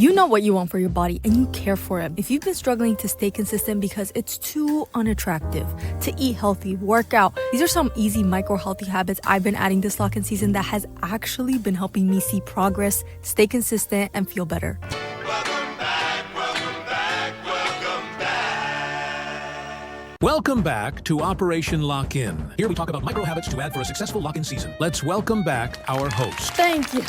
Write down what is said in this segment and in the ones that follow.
You know what you want for your body and you care for it. If you've been struggling to stay consistent because it's too unattractive to eat healthy, work out, these are some easy micro healthy habits I've been adding this lock-in season that has actually been helping me see progress, stay consistent, and feel better. Welcome back to Operation Lock-In. Here we talk about micro habits to add for a successful lock-in season. Let's welcome back our host. Thank you.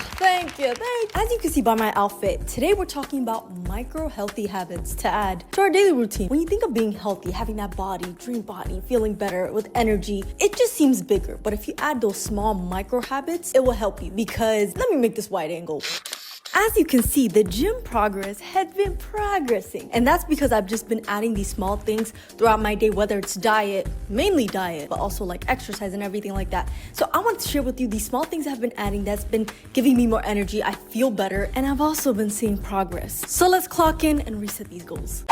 As you can see by my outfit, today we're talking about micro healthy habits to add to our daily routine. When you think of being healthy, having that body, dream body, feeling better with energy, it just seems bigger. But if you add those small micro habits, it will help you because, let me make this wide angle. As you can see, the gym progress has been progressing. And that's because I've just been adding these small things throughout my day, whether it's diet, mainly diet, but also like exercise and everything like that. So I want to share with you these small things I've been adding that's been giving me more energy. I feel better and I've also been seeing progress. So let's clock in and reset these goals.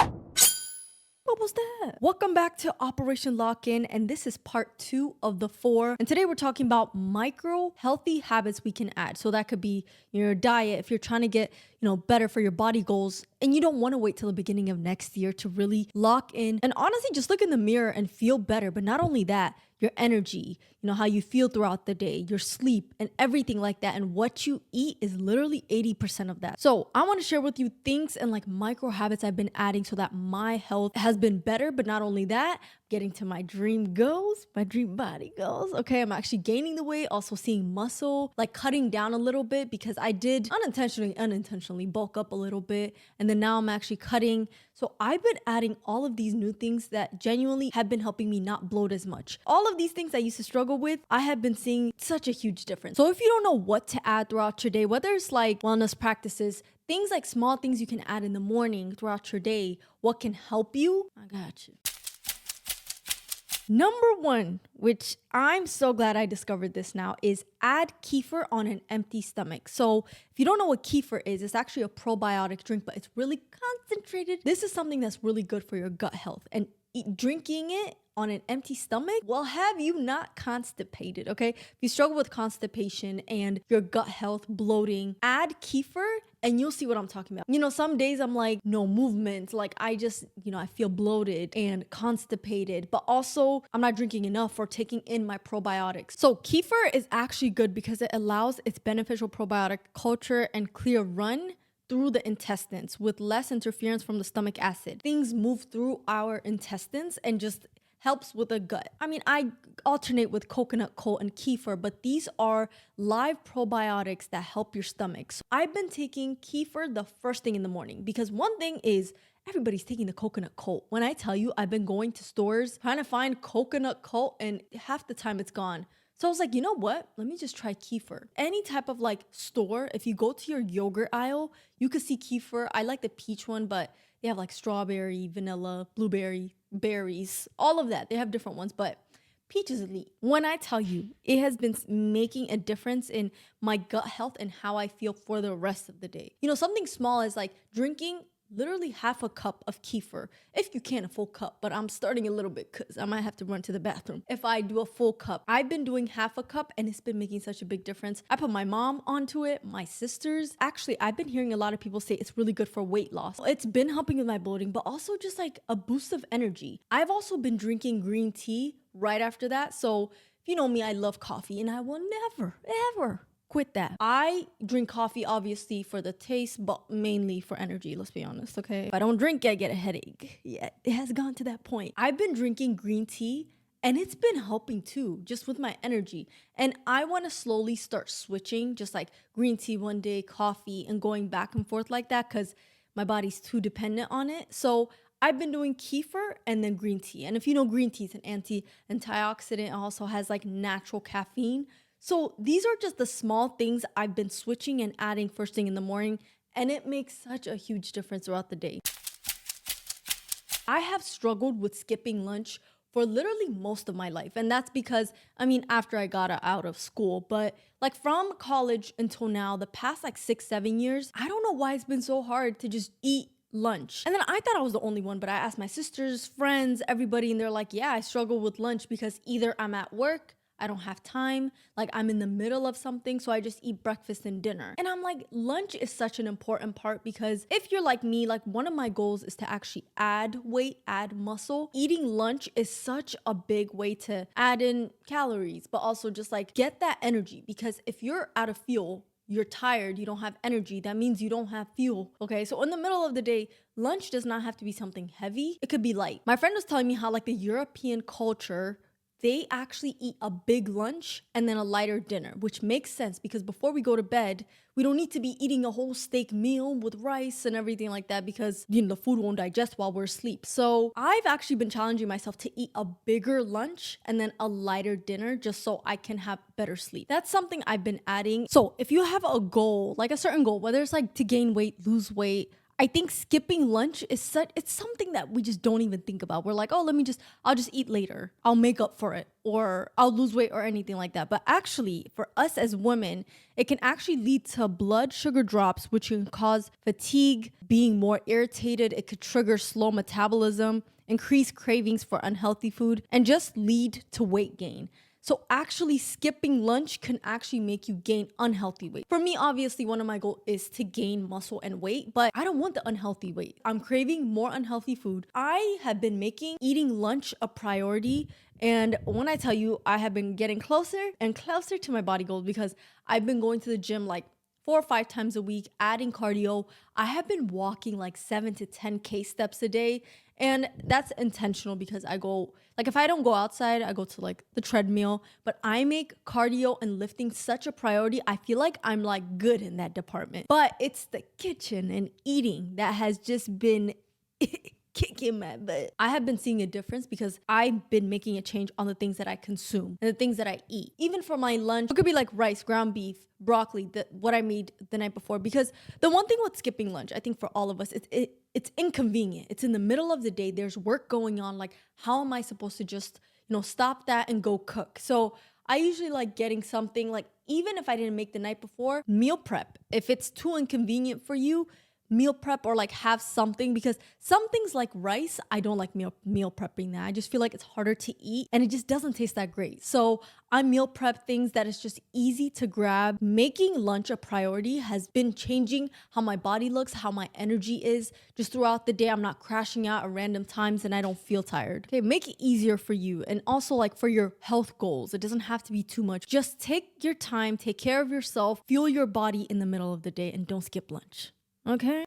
What was that? Welcome back to Operation Lock-In, and this is part 2 of the 4. And today we're talking about micro healthy habits we can add. So that could be your diet if you're trying to get, better for your body goals, and you don't want to wait till the beginning of next year to really lock in. And honestly, just look in the mirror and feel better. But not only that, your energy, how you feel throughout the day, your sleep, and everything like that. And what you eat is literally 80% of that. So I want to share with you things and like micro habits I've been adding so that my health has been better. But not only that, getting to my dream goals, my dream body goals. Okay, I'm actually gaining the weight, also seeing muscle, like cutting down a little bit because I did unintentionally bulk up a little bit. And then now I'm actually cutting. So I've been adding all of these new things that genuinely have been helping me not bloat as much. All of these things I used to struggle with, I have been seeing such a huge difference. So if you don't know what to add throughout your day, whether it's like wellness practices, things like small things you can add in the morning throughout your day, what can help you? I got you. Number 1, which I'm so glad I discovered this now, is add kefir on an empty stomach. So if you don't know what kefir is, it's actually a probiotic drink, but it's really concentrated. This is something that's really good for your gut health. And drinking it on an empty stomach will have you not constipated, okay? If you struggle with constipation and your gut health, bloating, add kefir and you'll see what I'm talking about. Some days I'm like, no movement. Like I just, I feel bloated and constipated, but also I'm not drinking enough or taking in my probiotics. So kefir is actually good because it allows its beneficial probiotic culture and clear run through the intestines with less interference from the stomach acid. Things move through our intestines and just helps with the gut. I alternate with coconut cold and kefir, but these are live probiotics that help your stomach. So I've been taking kefir the first thing in the morning because one thing is everybody's taking the coconut cold. When I tell you I've been going to stores trying to find coconut cold and half the time it's gone. So I was like, you know what? Let me just try kefir. Any type of like store, if you go to your yogurt aisle, you could see kefir. I like the peach one, but they have like strawberry, vanilla, blueberry, berries, all of that. They have different ones, but peach is elite. When I tell you, it has been making a difference in my gut health and how I feel for the rest of the day. Something small is like drinking literally half a cup of kefir, if you can, a full cup, but I'm starting a little bit because I might have to run to the bathroom. If I do a full cup, I've been doing half a cup and it's been making such a big difference. I put my mom onto it, my sisters. Actually, I've been hearing a lot of people say it's really good for weight loss. It's been helping with my bloating, but also just like a boost of energy. I've also been drinking green tea right after that. So if you know me, I love coffee and I will never, ever quit that. I drink coffee obviously for the taste, but mainly for energy, let's be honest, okay? If I don't drink it, I get a headache. Yeah, it has gone to that point. I've been drinking green tea and it's been helping too, just with my energy. And I want to slowly start switching, just like green tea one day, coffee, and going back and forth like that because my body's too dependent on it. So I've been doing kefir and then green tea. And if you know, green tea is an antioxidant, it also has like natural caffeine. So these are just the small things I've been switching and adding first thing in the morning, and it makes such a huge difference throughout the day. I have struggled with skipping lunch for literally most of my life, and that's because, after I got out of school, but like from college until now, the past like 6-7 years, I don't know why it's been so hard to just eat lunch. And then I thought I was the only one, but I asked my sisters, friends, everybody, and they're like, yeah, I struggle with lunch because either I'm at work, I don't have time. Like I'm in the middle of something, so I just eat breakfast and dinner. And I'm like, lunch is such an important part because if you're like me, like one of my goals is to actually add weight, add muscle. Eating lunch is such a big way to add in calories, but also just like get that energy, because if you're out of fuel, you're tired, you don't have energy, that means you don't have fuel. Okay, so in the middle of the day, lunch does not have to be something heavy. It could be light. My friend was telling me how like the European culture, they actually eat a big lunch and then a lighter dinner, which makes sense because before we go to bed, we don't need to be eating a whole steak meal with rice and everything like that because, you know, the food won't digest while we're asleep. So I've actually been challenging myself to eat a bigger lunch and then a lighter dinner just so I can have better sleep. That's something I've been adding. So if you have a goal, like a certain goal, whether it's like to gain weight, lose weight, I think skipping lunch is it's something that we just don't even think about. We're like, oh, I'll just eat later. I'll make up for it, or I'll lose weight or anything like that. But actually, for us as women, it can actually lead to blood sugar drops, which can cause fatigue, being more irritated. It could trigger slow metabolism, increase cravings for unhealthy food, and just lead to weight gain. So actually skipping lunch can actually make you gain unhealthy weight. For me, obviously, one of my goals is to gain muscle and weight, but I don't want the unhealthy weight. I'm craving more unhealthy food. I have been making eating lunch a priority. And when I tell you, I have been getting closer and closer to my body goals because I've been going to the gym like 4 or 5 times a week, adding cardio. I have been walking like 7 to 10K steps a day. And that's intentional because I go, like if I don't go outside, I go to like the treadmill, but I make cardio and lifting such a priority. I feel like I'm like good in that department, but it's the kitchen and eating that has just been kicking my butt. I have been seeing a difference because I've been making a change on the things that I consume and the things that I eat. Even for my lunch, it could be like rice, ground beef, broccoli, what I made the night before. Because the one thing with skipping lunch, I think for all of us, it's inconvenient. It's in the middle of the day. There's work going on. Like, how am I supposed to just, stop that and go cook? So I usually like getting something like, even if I didn't make the night before, meal prep. If it's too inconvenient for you, meal prep or like have something, because some things like rice, I don't like meal prepping that. I just feel like it's harder to eat and it just doesn't taste that great. So I meal prep things that is just easy to grab. Making lunch a priority has been changing how my body looks, how my energy is just throughout the day. I'm not crashing out at random times and I don't feel tired. Okay, make it easier for you and also like for your health goals. It doesn't have to be too much. Just take your time, take care of yourself, fuel your body in the middle of the day, and don't skip lunch. Okay.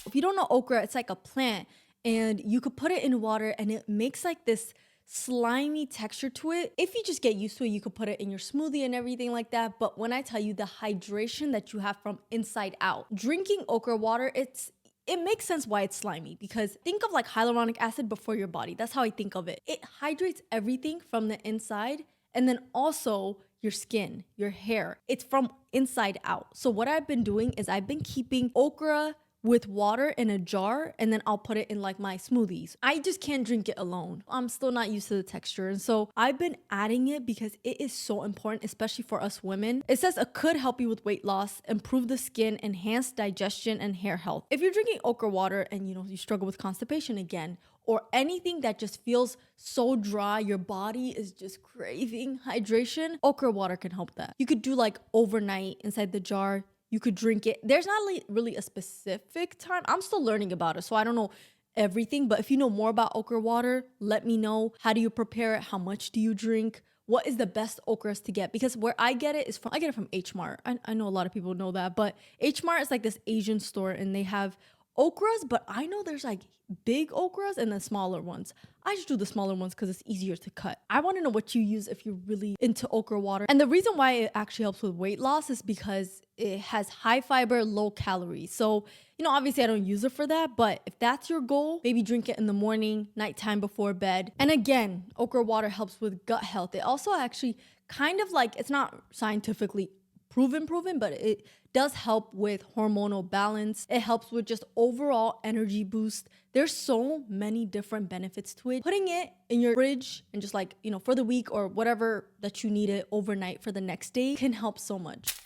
If you don't know okra, it's like a plant and you could put it in water and it makes like this slimy texture to it. If you just get used to it, you could put it in your smoothie and everything like that. But when I tell you the hydration that you have from inside out, drinking okra water, it makes sense why it's slimy, because think of like hyaluronic acid before your body. That's how I think of it. It hydrates everything from the inside, and then also your skin, your hair. It's from inside out. So what I've been doing is I've been keeping okra with water in a jar, and then I'll put it in like my smoothies. I just can't drink it alone. I'm still not used to the texture. And so I've been adding it because it is so important, especially for us women. It says it could help you with weight loss, improve the skin, enhance digestion and hair health. If you're drinking okra water and you struggle with constipation again, or anything that just feels so dry, your body is just craving hydration, okra water can help that. You could do like overnight inside the jar. You could drink it. There's not really a specific time. I'm still learning about it, so I don't know everything. But if you know more about okra water, let me know. How do you prepare it? How much do you drink? What is the best okras to get? Because where I get it I get it from H Mart. I know a lot of people know that, but H Mart is like this Asian store and they have okras, but I know there's like big okras and then smaller ones. I just do the smaller ones because it's easier to cut. I want to know what you use if you're really into okra water. And the reason why it actually helps with weight loss is because it has high fiber, low calories. So, obviously I don't use it for that, but if that's your goal, maybe drink it in the morning, nighttime before bed. And again, okra water helps with gut health. It also actually kind of like, it's not scientifically proven, but it does help with hormonal balance. It helps with just overall energy boost. There's so many different benefits to it. Putting it in your fridge and just like, for the week or whatever that you need it overnight for the next day can help so much.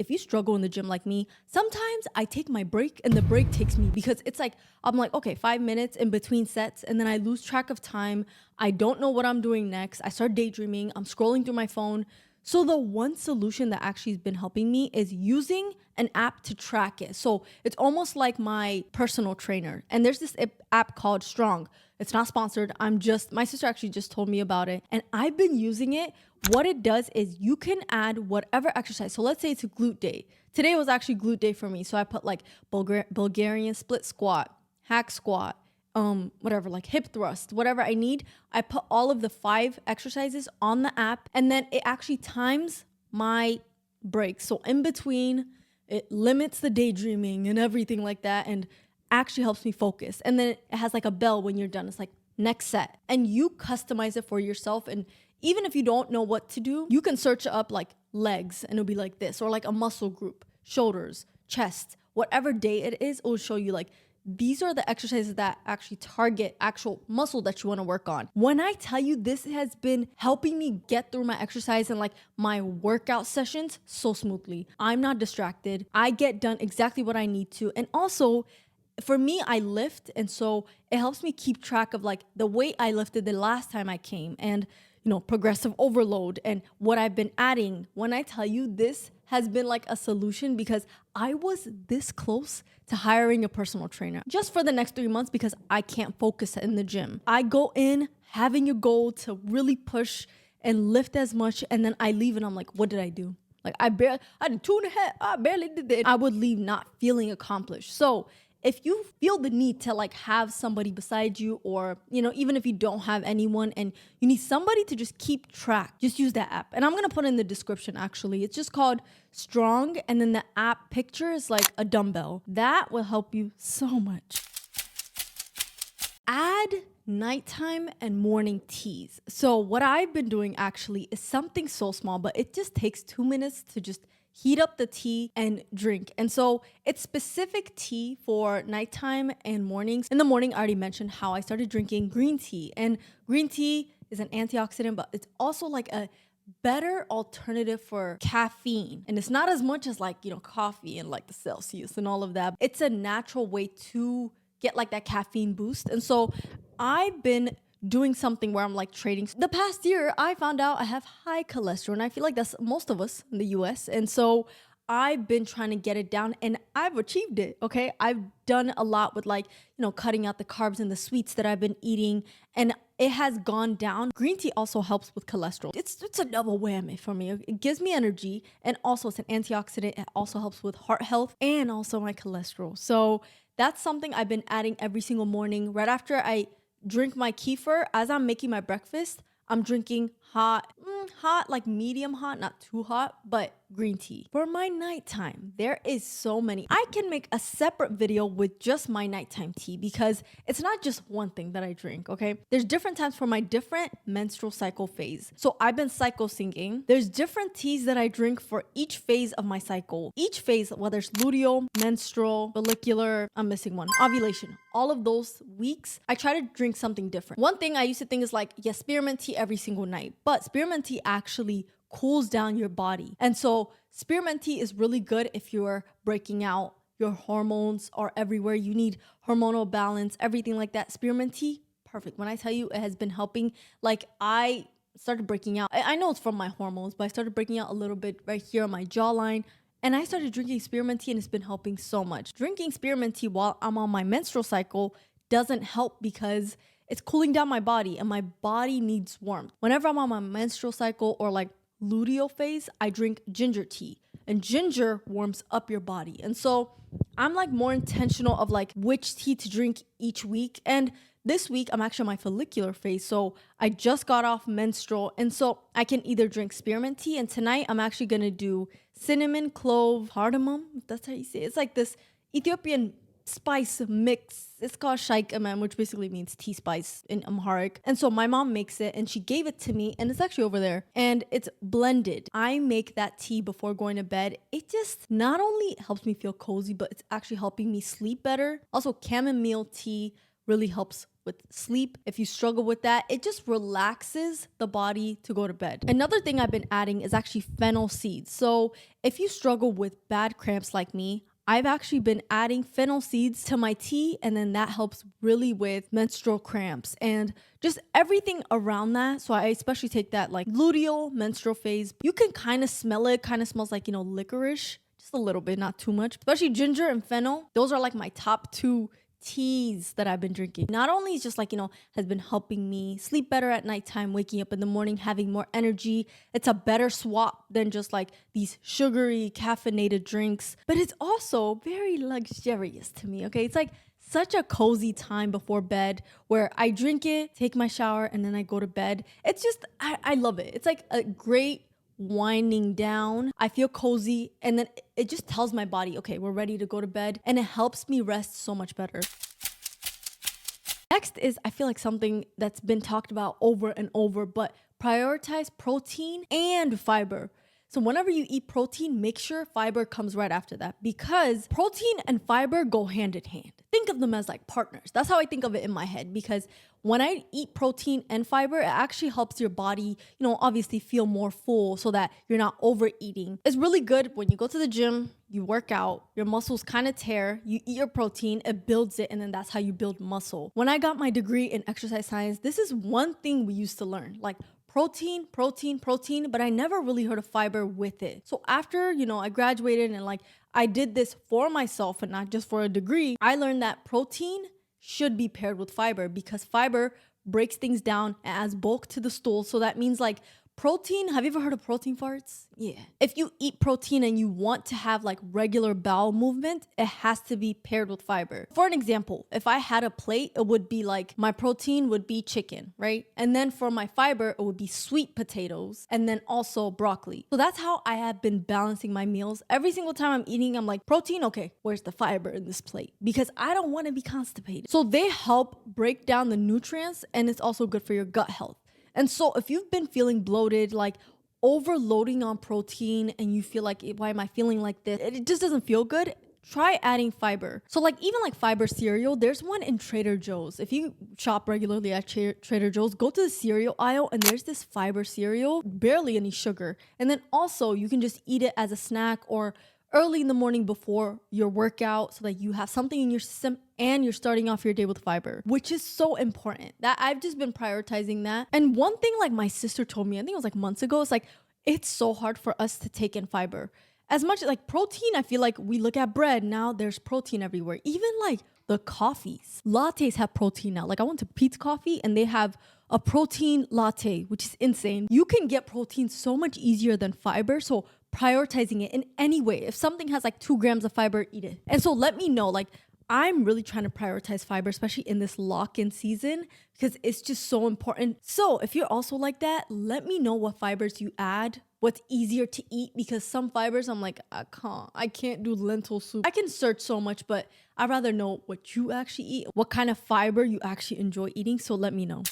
if you struggle in the gym like me, sometimes I take my break and the break takes me because it's like, I'm like, okay, 5 minutes in between sets. And then I lose track of time. I don't know what I'm doing next. I start daydreaming. I'm scrolling through my phone. So the one solution that actually has been helping me is using an app to track it. So it's almost like my personal trainer. And there's this app called Strong. It's not sponsored. My sister actually just told me about it and I've been using it. What it does is you can add whatever exercise. So let's say it's a glute day. Today was actually glute day for me. So I put like Bulgarian split squat, hack squat, whatever, like hip thrust, whatever I need. I put all of the 5 exercises on the app and then it actually times my breaks. So in between, it limits the daydreaming and everything like that and actually helps me focus. And then it has like a bell when you're done. It's like next set. And you customize it for yourself. And even if you don't know what to do, you can search up like legs and it'll be like this, or like a muscle group, shoulders, chest, whatever day it is, it will show you like, these are the exercises that actually target actual muscle that you want to work on. When I tell you this has been helping me get through my exercise and like my workout sessions so smoothly. I'm not distracted. I get done exactly what I need to. And also, for me, I lift. And so it helps me keep track of like the weight I lifted the last time I came and, progressive overload and what I've been adding. When I tell you this has been like a solution because I was this close to hiring a personal trainer just for the next 3 months because I can't focus in the gym. I go in having a goal to really push and lift as much. And then I leave and I'm like, what did I do? Like I did 2.5. I barely did it. I would leave not feeling accomplished. So if you feel the need to like have somebody beside you or, even if you don't have anyone and you need somebody to just keep track, just use that app. And I'm going to put it in the description actually. It's just called Strong. And then the app picture is like a dumbbell. That will help you so much. Add nighttime and morning teas. So what I've been doing actually is something so small, but it just takes 2 minutes to just heat up the tea and drink. And so it's specific tea for nighttime and mornings. In the morning, I already mentioned how I started drinking green tea. And green tea is an antioxidant, but it's also like a better alternative for caffeine. And it's not as much as like, coffee and like the Celsius and all of that. It's a natural way to get like that caffeine boost. And so I've been doing something where I'm like trading. The past year, I found out I have high cholesterol, and I feel like that's most of us in the US. And so I've been trying to get it down and I've achieved it. Okay. I've done a lot with like, cutting out the carbs and the sweets that I've been eating, and it has gone down. Green tea also helps with cholesterol. It's a double whammy for me. It gives me energy, and also it's an antioxidant. It also helps with heart health and also my cholesterol. So that's something I've been adding every single morning. Right after I drink my kefir, as I'm making my breakfast, I'm drinking hot, like medium hot, not too hot, but green tea. For my nighttime, there is so many. I can make a separate video with just my nighttime tea because it's not just one thing that I drink, okay? There's different times for my different menstrual cycle phase. So I've been cycle syncing. There's different teas that I drink for each phase of my cycle. Each phase, whether it's luteal, menstrual, follicular, I'm missing one, ovulation. All of those weeks, I try to drink something different. One thing I used to think is like, yes, spearmint tea every single night, but spearmint tea actually cools down your body. And so spearmint tea is really good if you're breaking out, your hormones are everywhere, you need hormonal balance, everything like that. Spearmint tea, perfect. When I tell you it has been helping, like I started breaking out. I know it's from my hormones, but I started breaking out a little bit right here on my jawline. And I started drinking spearmint tea and it's been helping so much. Drinking spearmint tea while I'm on my menstrual cycle doesn't help because it's cooling down my body and my body needs warmth. Whenever I'm on my menstrual cycle or like luteal phase, I drink ginger tea, and ginger warms up your body. And so I'm like more intentional of like which tea to drink each week. And this week I'm actually on my follicular phase. So I just got off menstrual. And so I can either drink spearmint tea, and tonight I'm actually going to do cinnamon, clove, cardamom. If that's how you say it. It's like this Ethiopian spice mix. It's called shaikaman, which basically means tea spice in Amharic. And so my mom makes it and she gave it to me, and it's actually over there, and it's blended. I make that tea before going to bed. It just not only helps me feel cozy, but it's actually helping me sleep better. Also, chamomile tea really helps with sleep. If you struggle with that, it just relaxes the body to go to bed. Another thing I've been adding is actually fennel seeds. So if you struggle with bad cramps like me, I've actually been adding fennel seeds to my tea, and then that helps really with menstrual cramps and just everything around that. So I especially take that like luteal menstrual phase. You can kind of smell it, kind of smells like, licorice, just a little bit, not too much. Especially ginger and fennel. Those are like my top two teas that I've been drinking. Not only is just like, has been helping me sleep better at nighttime, waking up in the morning, having more energy. It's a better swap than just like these sugary caffeinated drinks, but it's also very luxurious to me. Okay. It's like such a cozy time before bed where I drink it, take my shower, and then I go to bed. It's just, I love it. It's like a great winding down. I feel cozy, and then it just tells my body, okay, we're ready to go to bed, and it helps me rest so much better. Next is, I feel like something that's been talked about over and over, but prioritize protein and fiber. So whenever you eat protein, make sure fiber comes right after that, because protein and fiber go hand in hand. Think of them as like partners. That's how I think of it in my head, because when I eat protein and fiber, it actually helps your body, obviously feel more full so that you're not overeating. It's really good when you go to the gym, you work out, your muscles kind of tear, you eat your protein, it builds it, and then that's how you build muscle. When I got my degree in exercise science, this is one thing we used to learn, like protein, but I never really heard of fiber with it. So after, I graduated and like I did this for myself and not just for a degree, I learned that protein should be paired with fiber, because fiber breaks things down and adds bulk to the stool. So that means like protein, have you ever heard of protein farts? Yeah. If you eat protein and you want to have like regular bowel movement, it has to be paired with fiber. For an example, if I had a plate, it would be like my protein would be chicken, right? And then for my fiber, it would be sweet potatoes and then also broccoli. So that's how I have been balancing my meals. Every single time I'm eating, I'm like, protein, okay, where's the fiber in this plate? Because I don't want to be constipated. So they help break down the nutrients, and it's also good for your gut health. And so if you've been feeling bloated, like overloading on protein, and you feel like, why am I feeling like this? It just doesn't feel good. Try adding fiber. So like even like fiber cereal, there's one in Trader Joe's. If you shop regularly at Trader Joe's, go to the cereal aisle and there's this fiber cereal, barely any sugar. And then also you can just eat it as a snack or early in the morning before your workout, so that you have something in your system and you're starting off your day with fiber, which is so important. That I've just been prioritizing that. And one thing like my sister told me, I think it was like months ago, it's like, it's so hard for us to take in fiber. As much like protein, I feel like we look at bread, now there's protein everywhere. Even like the coffees, lattes have protein now. Like I went to Pete's Coffee and they have a protein latte, which is insane. You can get protein so much easier than fiber. So prioritizing it in any way. If something has like 2 grams of fiber, eat it. And so let me know, like I'm really trying to prioritize fiber, especially in this lock-in season, because it's just so important. So if you're also like that, let me know what fibers you add, what's easier to eat, because some fibers I'm like, I can't do lentil soup. I can search so much, but I'd rather know what you actually eat, what kind of fiber you actually enjoy eating. So let me know.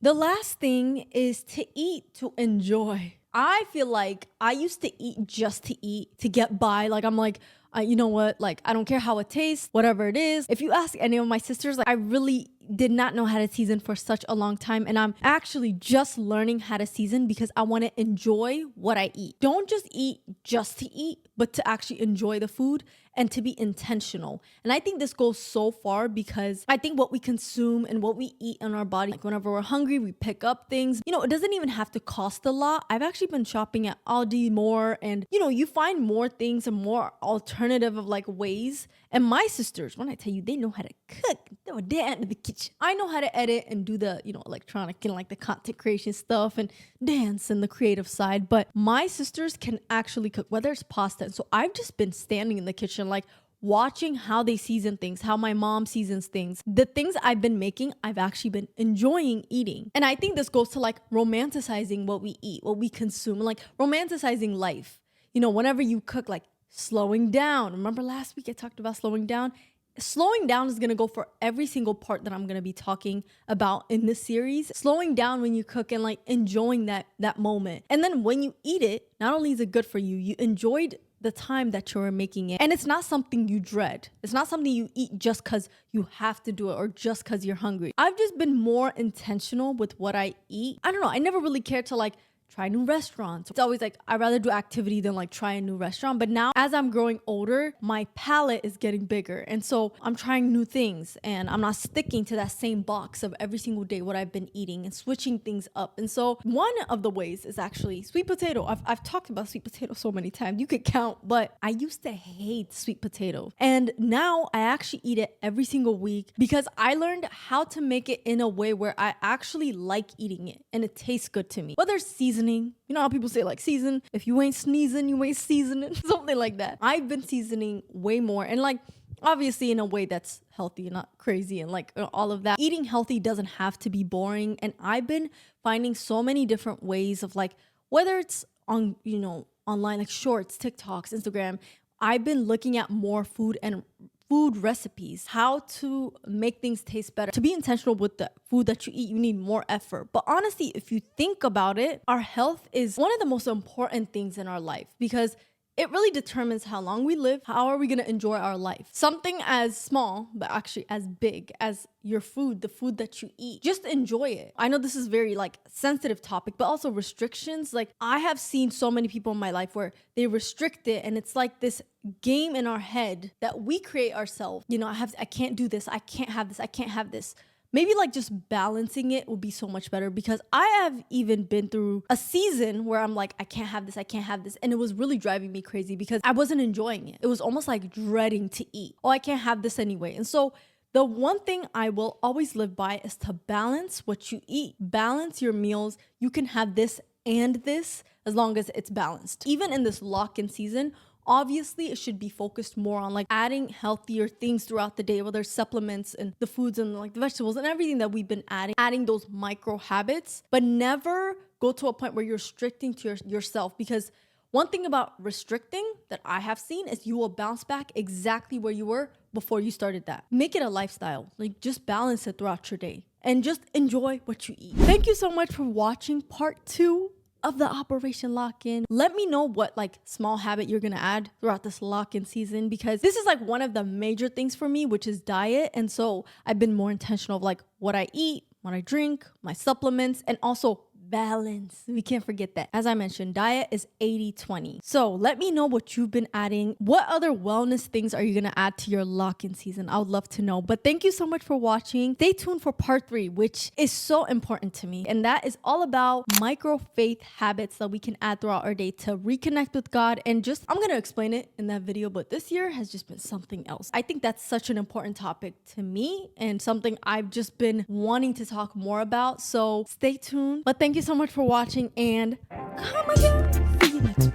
The last thing is to eat to enjoy. I feel like I used to eat just to eat, to get by. Like I'm like, you know what? Like I don't care how it tastes, whatever it is. If you ask any of my sisters, like I really did not know how to season for such a long time. And I'm actually just learning how to season because I want to enjoy what I eat. Don't just to eat, but to actually enjoy the food and to be intentional. And I think this goes so far because I think what we consume and what we eat in our body, like whenever we're hungry, we pick up things. It doesn't even have to cost a lot. I've actually been shopping at Aldi more, and you find more things and more alternative of like ways. And my sisters, when I tell you, they know how to cook. They're in the kitchen. I know how to edit and do the, electronic and like the content creation stuff and dance and the creative side. But my sisters can actually cook, whether it's pasta. And so I've just been standing in the kitchen, like watching how they season things, how my mom seasons things. The things I've been making, I've actually been enjoying eating. And I think this goes to like romanticizing what we eat, what we consume, like romanticizing life. Whenever you cook, like slowing down. Remember last week I talked about slowing down? Slowing down is going to go for every single part that I'm going to be talking about in this series. Slowing down when you cook and like enjoying that moment. And then when you eat it, not only is it good for you, you enjoyed the time that you're making it. And it's not something you dread. It's not something you eat just because you have to do it or just because you're hungry. I've just been more intentional with what I eat. I don't know. I never really cared to like try new restaurants. It's always like, I'd rather do activity than like try a new restaurant. But now as I'm growing older, my palate is getting bigger. And so I'm trying new things and I'm not sticking to that same box of every single day what I've been eating and switching things up. And so one of the ways is actually sweet potato. I've talked about sweet potato so many times. You could count, but I used to hate sweet potato. And now I actually eat it every single week because I learned how to make it in a way where I actually like eating it and it tastes good to me. Whether it's seasoned, you know how people say like season, if you ain't sneezing, you ain't seasoning, something like that. I've been seasoning way more and like obviously in a way that's healthy and not crazy and like all of that. Eating healthy doesn't have to be boring. And I've been finding so many different ways of like, whether it's on, you know, online, like shorts, TikToks, Instagram, I've been looking at more food and food recipes, how to make things taste better. To be intentional with the food that you eat, you need more effort. But honestly, if you think about it, our health is one of the most important things in our life because it really determines how long we live. How are we going to enjoy our life? Something as small, but actually as big as your food, the food that you eat. Just enjoy it. I know this is very like sensitive topic, but also restrictions. Like I have seen so many people in my life where they restrict it and it's like this game in our head that we create ourselves. You know, I can't do this. I can't have this. I can't have this. Maybe like just balancing it would be so much better because I have even been through a season where I'm like, I can't have this, I can't have this. And it was really driving me crazy because I wasn't enjoying it. It was almost like dreading to eat. Oh, I can't have this anyway. And so the one thing I will always live by is to balance what you eat. Balance your meals. You can have this and this as long as it's balanced. Even in this lock-in season, obviously, it should be focused more on like adding healthier things throughout the day, whether it's supplements and the foods and like the vegetables and everything that we've been adding those micro habits, but never go to a point where you're restricting to yourself. Because one thing about restricting that I have seen is you will bounce back exactly where you were before you started that. Make it a lifestyle. Like just balance it throughout your day and just enjoy what you eat. Thank you so much for watching part 2 of the Operation Lock-In. Let me know what like small habit you're gonna add throughout this lock-in season because this is like one of the major things for me, which is diet. And so I've been more intentional of like what I eat, what I drink, my supplements, and also balance. We can't forget that. As I mentioned, diet is 80-20. So let me know what you've been adding. What other wellness things are you going to add to your lock-in season? I would love to know. But thank you so much for watching. Stay tuned for part 3, which is so important to me. And that is all about micro faith habits that we can add throughout our day to reconnect with God. And just, I'm going to explain it in that video, but this year has just been something else. I think that's such an important topic to me and something I've just been wanting to talk more about. So stay tuned. But thank you so much for watching and come again. See you next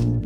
week.